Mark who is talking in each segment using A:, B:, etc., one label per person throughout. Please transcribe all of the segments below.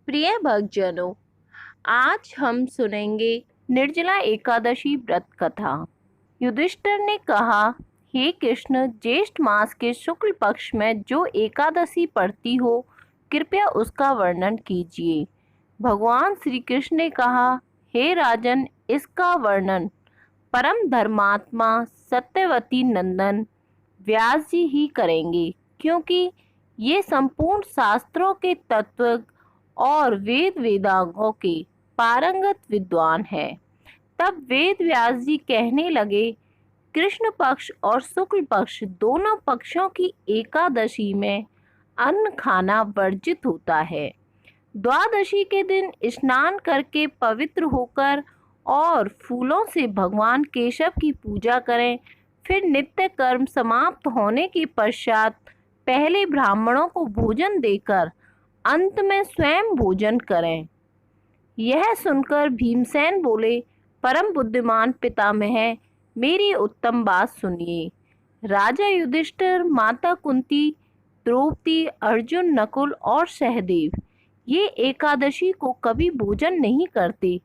A: प्रिय भक्तजनों, आज हम सुनेंगे निर्जला एकादशी व्रत कथा। युधिष्ठिर ने कहा, हे कृष्ण, ज्येष्ठ मास के शुक्ल पक्ष में जो एकादशी पड़ती हो, कृपया उसका वर्णन कीजिए। भगवान श्री कृष्ण ने कहा, हे राजन, इसका वर्णन परम धर्मात्मा सत्यवती नंदन व्यास जी ही करेंगे, क्योंकि ये संपूर्ण शास्त्रों के तत्व और वेद वेदांगों के पारंगत विद्वान है। तब वेद व्यास जी कहने लगे, कृष्ण पक्ष और शुक्ल पक्ष दोनों पक्षों की एकादशी में अन्न खाना वर्जित होता है। द्वादशी के दिन स्नान करके पवित्र होकर और फूलों से भगवान केशव की पूजा करें। फिर नित्य कर्म समाप्त होने के पश्चात पहले ब्राह्मणों को भोजन देकर अंत में स्वयं भोजन करें। यह सुनकर भीमसेन बोले, परम बुद्धिमान पितामह, मेरी उत्तम बात सुनिए। राजा युधिष्ठिर, माता कुंती, द्रौपदी, अर्जुन, नकुल और सहदेव ये एकादशी को कभी भोजन नहीं करते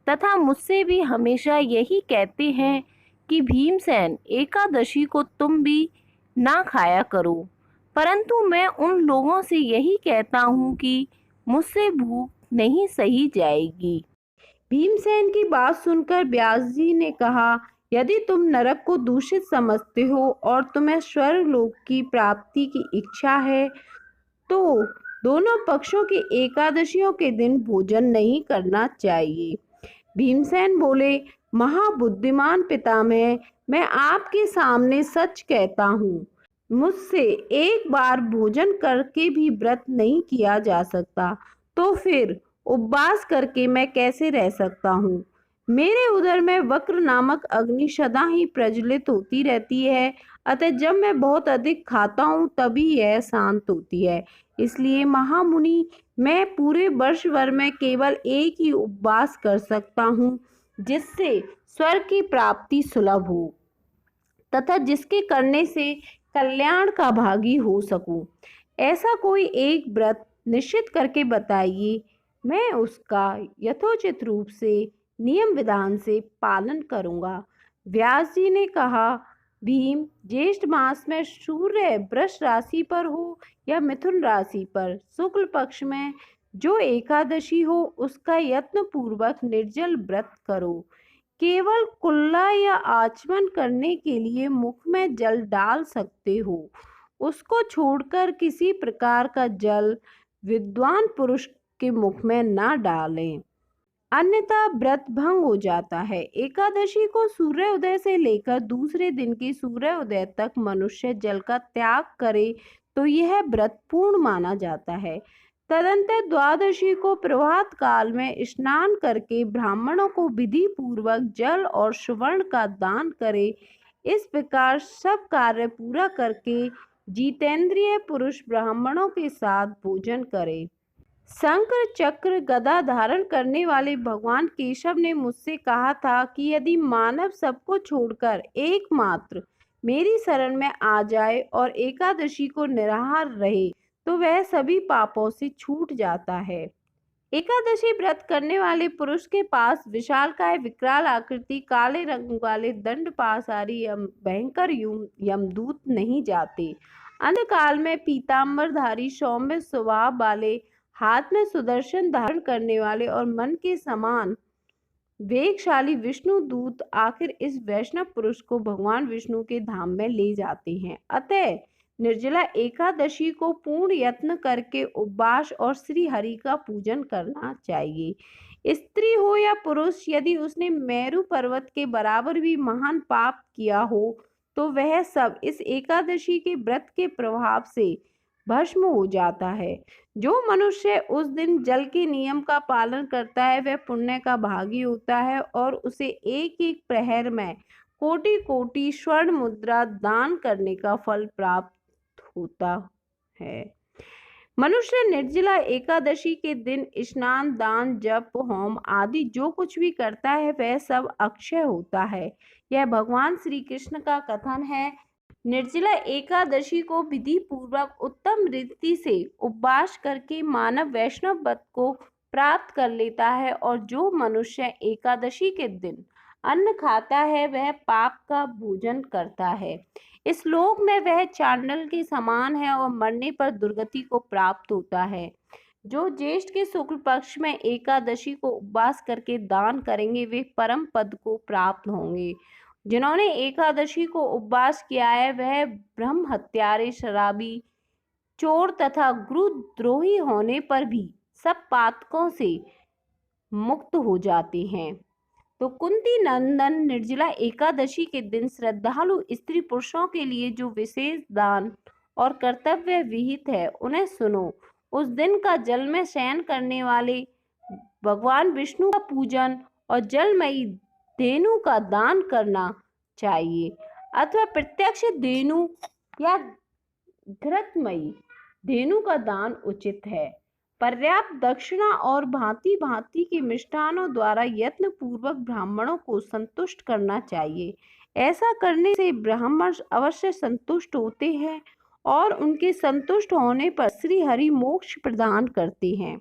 A: तथा मुझसे भी हमेशा यही कहते हैं कि भीमसेन, एकादशी को तुम भी ना खाया करो। परंतु मैं उन लोगों से यही कहता हूँ कि मुझसे भूख नहीं सही जाएगी।
B: भीमसेन की बात सुनकर व्यास जी ने कहा, यदि तुम नरक को दूषित समझते हो और तुम्हें स्वर्ग लोक की प्राप्ति की इच्छा है, तो दोनों पक्षों की एकादशियों के दिन भोजन नहीं करना चाहिए। भीमसेन बोले, महाबुद्धिमान पितामह, मैं आपके सामने सच कहता हूँ। मुझसे एक बार भोजन करके भी व्रत नहीं किया जा सकता, तो फिर उपवास करके मैं कैसे रह सकता हूँ। मेरे उदर में वक्र नामक अग्नि सदा ही प्रज्वलित होती रहती है, अतः जब मैं बहुत अधिक खाता हूँ तभी यह शांत होती है। इसलिए महामुनि, मैं पूरे वर्ष भर में केवल एक ही उपवास कर सकता हूँ, जिससे स्वर्ग की प्राप्ति सुलभ हो तथा जिसके करने से कल्याण का भागी हो सकूं। ऐसा कोई एक व्रत निश्चित करके बताइए, मैं उसका यथोचित रूप से नियम विधान से पालन करूंगा। व्यास जी ने कहा, भीम, ज्येष्ठ मास में सूर्य वृष राशि पर हो या मिथुन राशि पर, शुक्ल पक्ष में जो एकादशी हो उसका यत्न पूर्वक निर्जल व्रत करो। केवल कुल्ला या आचमन करने के लिए मुख में जल डाल सकते हो। उसको छोड़कर किसी प्रकार का जल विद्वान पुरुष के मुख में ना डालें, अन्यथा व्रत भंग हो जाता है। एकादशी को सूर्योदय से लेकर दूसरे दिन के सूर्योदय तक मनुष्य जल का त्याग करे तो यह व्रत पूर्ण माना जाता है। तदंतर द्वादशी को प्रभात काल में स्नान करके ब्राह्मणों को विधि पूर्वक जल और सुवर्ण का दान करे। इस प्रकार सब कार्य पूरा करके जितेंद्रिय पुरुष ब्राह्मणों के साथ भोजन करे। शंकर चक्र गदा धारण करने वाले भगवान केशव ने मुझसे कहा था कि यदि मानव सबको छोड़कर एकमात्र मेरी शरण में आ जाए और एकादशी को निराहार रहे तो वह सभी पापों से छूट जाता है। एकादशी व्रत करने वाले पुरुष के पास विशालकाय विकराल आकृति काले रंग वाले दंड पासारी भयंकर यमदूत नहीं जाते। अंधकाल में पीताम्बरधारी सौम्य स्वभाव वाले, हाथ में सुदर्शन धारण करने वाले और मन के समान वेगशाली विष्णु दूत आखिर इस वैष्णव पुरुष को भगवान विष्णु के धाम में ले जाते हैं। अतः निर्जला एकादशी को पूर्ण यत्न करके उपवास और श्री हरि का पूजन करना चाहिए। स्त्री हो या पुरुष, यदि उसने मेरु पर्वत के बराबर भी महान पाप किया हो तो वह सब इस एकादशी के व्रत के प्रभाव से भस्म हो जाता है। जो मनुष्य उस दिन जल के नियम का पालन करता है वह पुण्य का भागी होता है और उसे एक एक प्रहर में कोटि कोटि स्वर्ण मुद्रा दान करने का फल प्राप्त होता है। मनुष्य निर्जला एकादशी के दिन स्नान, दान, जप, होम आदि जो कुछ भी करता है वह सब अक्षय होता है। यह भगवान श्री कृष्ण का कथन है। निर्जला एकादशी को विधि पूर्वक उत्तम रीति से उपवास करके मानव वैष्णव व्रत को प्राप्त कर लेता है, और जो मनुष्य एकादशी के दिन अन्न खाता है वह पाप का भोजन करता है। इस लोक में वह चांडाल के समान है और मरने पर दुर्गति को प्राप्त होता है। जो ज्येष्ठ के शुक्ल पक्ष में एकादशी को उपवास करके दान करेंगे वे परम पद को प्राप्त होंगे। जिन्होंने एकादशी को उपवास किया है वह ब्रह्म हत्यारे, शराबी, चोर तथा गुरुद्रोही होने पर भी सब पातकों से मुक्त हो जाते हैं। तो कुंती नंदन निर्जला एकादशी के दिन श्रद्धालु स्त्री पुरुषों के लिए जो विशेष दान और कर्तव्य विहित है उन्हें सुनो। उस दिन का जल में शयन करने वाले भगवान विष्णु का पूजन और जलमयी धेनु का दान करना चाहिए, अथवा प्रत्यक्ष धेनु या घृतमयी धेनु का दान उचित है। पर्याप्त दक्षिणा और भांति भांति के मिष्ठानों द्वारा यत्न पूर्वक ब्राह्मणों को संतुष्ट करना चाहिए। ऐसा करने से ब्राह्मण अवश्य संतुष्ट होते हैं और उनके संतुष्ट होने पर श्री हरि मोक्ष प्रदान करते हैं।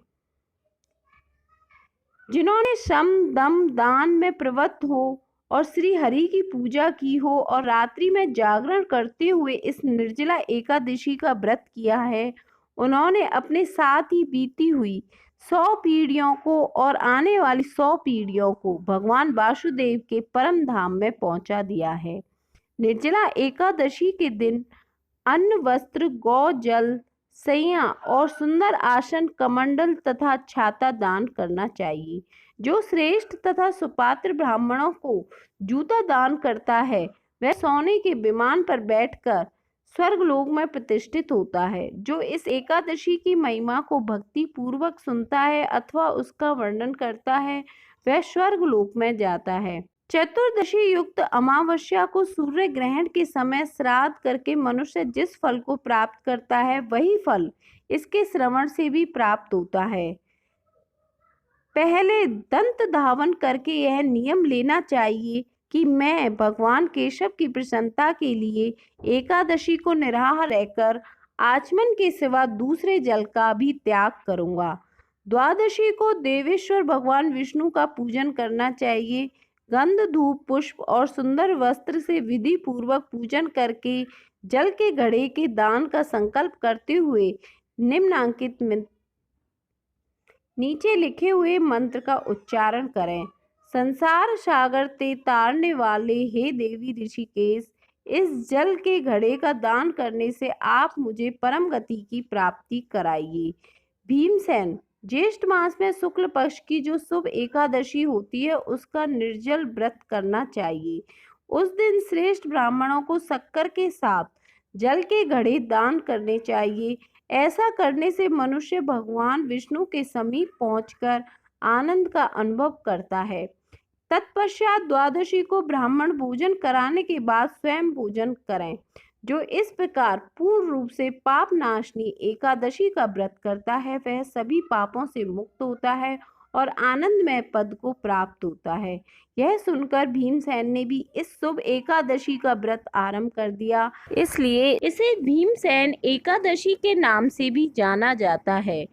B: जिन्होंने सम दम दान में प्रवृत्त हो और श्री हरि की पूजा की हो और रात्रि में जागरण करते हुए इस निर्जला एकादशी का व्रत किया है, उन्होंने अपने साथ ही बीती हुई 100 पीढ़ियों को और आने वाली 100 पीढ़ियों को भगवान वासुदेव के परम धाम में पहुंचा दिया है। निर्जला एकादशी के दिन अन्न, वस्त्र, गौ, जल, सैया और सुंदर आसन, कमंडल तथा छाता दान करना चाहिए। जो श्रेष्ठ तथा सुपात्र ब्राह्मणों को जूता दान करता है वह सोने के विमान पर बैठकर स्वर्गलोक में प्रतिष्ठित होता है। जो इस एकादशी की महिमा को भक्ति पूर्वक सुनता है अथवा उसका वर्णन करता है वह स्वर्गलोक में जाता है। चतुर्दशी युक्त अमावस्या को सूर्य ग्रहण के समय श्राद्ध करके मनुष्य जिस फल को प्राप्त करता है वही फल इसके श्रवण से भी प्राप्त होता है। पहले दंत धावन करके यह नियम लेना चाहिए कि मैं भगवान केशव की प्रसन्नता के लिए एकादशी को निराहार रहकर आचमन के सिवा दूसरे जल का भी त्याग करूंगा। द्वादशी को देवेश्वर भगवान विष्णु का पूजन करना चाहिए। गंध, धूप, पुष्प और सुंदर वस्त्र से विधि पूर्वक पूजन करके जल के घड़े के दान का संकल्प करते हुए निम्नांकित नीचे लिखे हुए मंत्र का उच्चारण करें। संसार सागर ते तारने वाले हे देवी ऋषिकेश, इस जल के घड़े का दान करने से आप मुझे परम गति की प्राप्ति कराइए। भीमसेन, ज्येष्ठ मास में शुक्ल पक्ष की जो शुभ एकादशी होती है उसका निर्जल व्रत करना चाहिए। उस दिन श्रेष्ठ ब्राह्मणों को शक्कर के साथ जल के घड़े दान करने चाहिए। ऐसा करने से मनुष्य भगवान विष्णु के समीप पहुंचकर आनंद का अनुभव करता है। तत्पश्चात द्वादशी को ब्राह्मण भोजन कराने के बाद स्वयं भोजन करें। जो इस प्रकार पूर्ण रूप से पाप नाशनी एकादशी का व्रत करता है वह सभी पापों से मुक्त होता है और आनंदमय पद को प्राप्त होता है। यह सुनकर भीमसेन ने भी इस शुभ एकादशी का व्रत आरंभ कर दिया, इसलिए इसे भीमसेन एकादशी के नाम से भी जाना जाता है।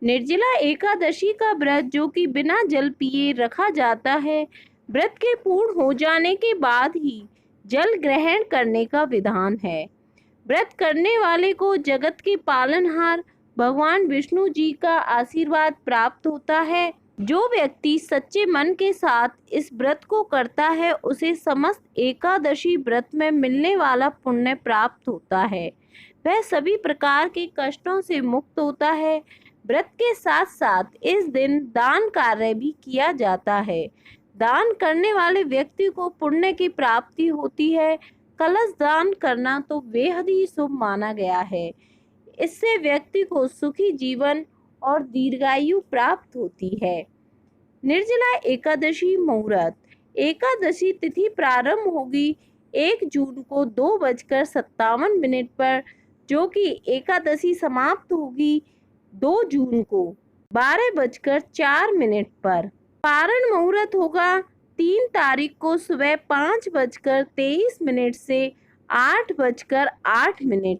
B: निर्जला एकादशी का व्रत जो कि बिना जल पिए रखा जाता है, व्रत के पूर्ण हो जाने के बाद ही जल ग्रहण करने का विधान है। व्रत करने वाले को जगत के पालनहार भगवान विष्णु जी का आशीर्वाद प्राप्त होता है। जो व्यक्ति सच्चे मन के साथ इस व्रत को करता है उसे समस्त एकादशी व्रत में मिलने वाला पुण्य प्राप्त होता है। वह सभी प्रकार के कष्टों से मुक्त होता है। व्रत के साथ साथ इस दिन दान कार्य भी किया जाता है। दान करने वाले व्यक्ति को पुण्य की प्राप्ति होती है। कलश दान करना तो बेहद ही शुभ माना गया है। इससे व्यक्ति को सुखी जीवन और दीर्घायु प्राप्त होती है। निर्जला एकादशी मुहूर्त। एकादशी तिथि प्रारंभ होगी 1 जून को 2:57 पर, जो कि एकादशी समाप्त होगी 2 जून को 12:04 पर। पारण मुहूर्त होगा 3 तारीख को सुबह 5:23 से
A: 8:08